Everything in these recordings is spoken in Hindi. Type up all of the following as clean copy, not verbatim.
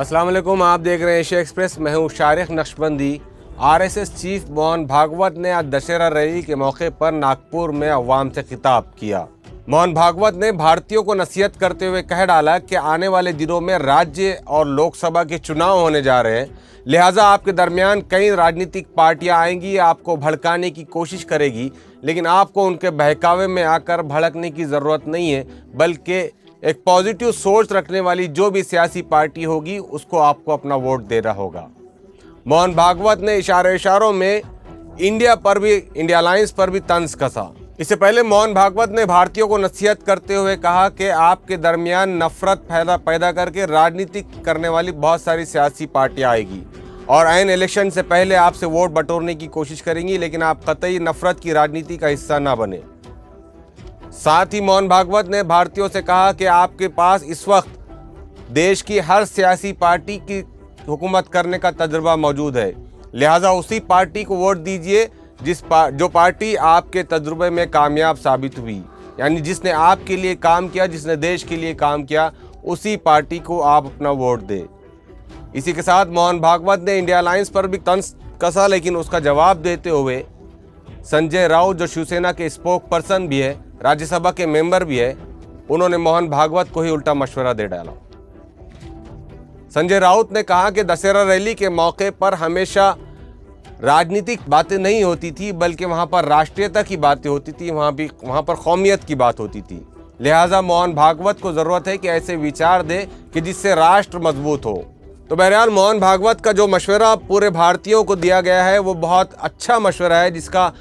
अस्सलाम वालेकुम, आप देख रहे हैं एशिया एक्सप्रेस। मैं हूं शारिक नक्शबंदी। आरएसएस चीफ मोहन भागवत ने आज दशहरा रैली के मौके पर नागपुर में अवाम से खिताब किया। मोहन भागवत ने भारतीयों को नसीहत करते हुए कह डाला कि आने वाले दिनों में राज्य और लोकसभा के चुनाव होने जा रहे हैं, लिहाजा आपके दरमियान कई राजनीतिक पार्टियां आएंगी, आपको भड़काने की कोशिश करेगी, लेकिन आपको उनके बहकावे में आकर भड़कने की ज़रूरत नहीं है, बल्कि एक पॉजिटिव सोच रखने वाली जो भी सियासी पार्टी होगी उसको आपको अपना वोट देना होगा। मोहन भागवत ने इशारों में इंडिया अलायंस पर भी तंज कसा। इससे पहले मोहन भागवत ने भारतीयों को नसीहत करते हुए कहा कि आपके दरमियान नफरत पैदा करके राजनीति करने वाली बहुत सारी सियासी पार्टियां आएगी और ऐन इलेक्शन से पहले आपसे वोट बटोरने की कोशिश करेंगी, लेकिन आप कतई नफरत की राजनीति का हिस्सा ना बने। साथ ही मोहन भागवत ने भारतीयों से कहा कि आपके पास इस वक्त देश की हर सियासी पार्टी की हुकूमत करने का तजुर्बा मौजूद है, लिहाजा उसी पार्टी को वोट दीजिए जो पार्टी आपके तजुर्बे में कामयाब साबित हुई, यानी जिसने आपके लिए काम किया, जिसने देश के लिए काम किया, उसी पार्टी को आप अपना वोट दें। इसी के साथ मोहन भागवत ने इंडिया अलायंस पर भी तंज कसा, लेकिन उसका जवाब देते हुए संजय राउत जो शिवसेना के स्पोक पर्सन भी है, राज्यसभा के मेंबर भी है, उन्होंने मोहन भागवत को ही उल्टा मशवरा दे डाला। संजय राउत ने कहा कि दशहरा रैली के मौके पर हमेशा राजनीतिक बातें नहीं होती थी, बल्कि वहां पर राष्ट्रीयता की बातें होती थी, वहां पर कौमियत की बात होती थी। लिहाजा मोहन भागवत को जरूरत है कि ऐसे विचार दे कि जिससे राष्ट्र मजबूत हो। तो बहरहाल मोहन भागवत का जो मशवरा पूरे भारतीयों को दिया गया है वो बहुत अच्छा मशवरा है, जिसका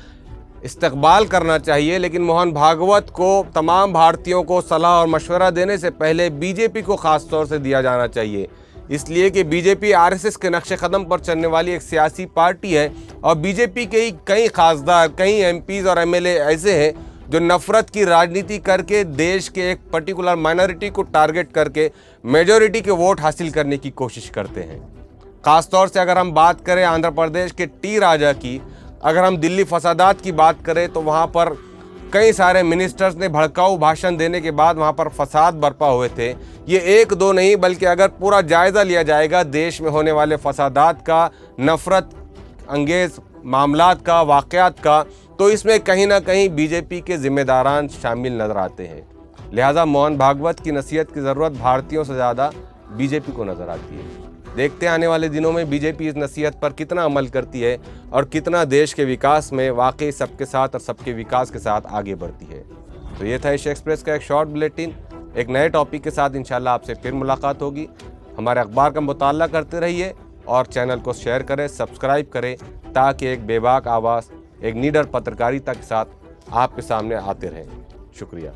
इस्तकबाल करना चाहिए, लेकिन मोहन भागवत को तमाम भारतीयों को सलाह और मशवरा देने से पहले बीजेपी को ख़ास तौर से दिया जाना चाहिए, इसलिए कि बीजेपी आरएसएस के नक्शे कदम पर चलने वाली एक सियासी पार्टी है और बीजेपी के ही कई खासदार, कई एमपीज और एमएलए ऐसे हैं जो नफरत की राजनीति करके देश के एक पर्टिकुलर माइनॉरिटी को टारगेट करके मेजॉरिटी के वोट हासिल करने की कोशिश करते हैं। ख़ासतौर से अगर हम बात करें आंध्र प्रदेश के टी राजा की, अगर हम दिल्ली फसादात की बात करें तो वहाँ पर कई सारे मिनिस्टर्स ने भड़काऊ भाषण देने के बाद वहाँ पर फसाद बरपा हुए थे। ये एक दो नहीं, बल्कि अगर पूरा जायज़ा लिया जाएगा देश में होने वाले फसादात का, नफ़रत अंगेज़ मामलात का, वाक़यात का, तो इसमें कहीं ना कहीं बीजेपी के ज़िम्मेदारान शामिल नज़र आते हैं। लिहाजा मोहन भागवत की नसीहत की ज़रूरत भारतीयों से ज़्यादा बीजेपी को नज़र आती है। देखते हैं आने वाले दिनों में बीजेपी इस नसीहत पर कितना अमल करती है और कितना देश के विकास में वाकई सबके साथ और सबके विकास के साथ आगे बढ़ती है। तो ये था एशिया एक्सप्रेस का एक शॉर्ट बुलेटिन। एक नए टॉपिक के साथ इंशाल्लाह आपसे फिर मुलाकात होगी। हमारे अखबार का मुताला करते रहिए और चैनल को शेयर करें, सब्सक्राइब करें, ताकि एक बेबाक आवाज़, एक निडर पत्रकारिता के साथ आपके सामने आते रहें। शुक्रिया।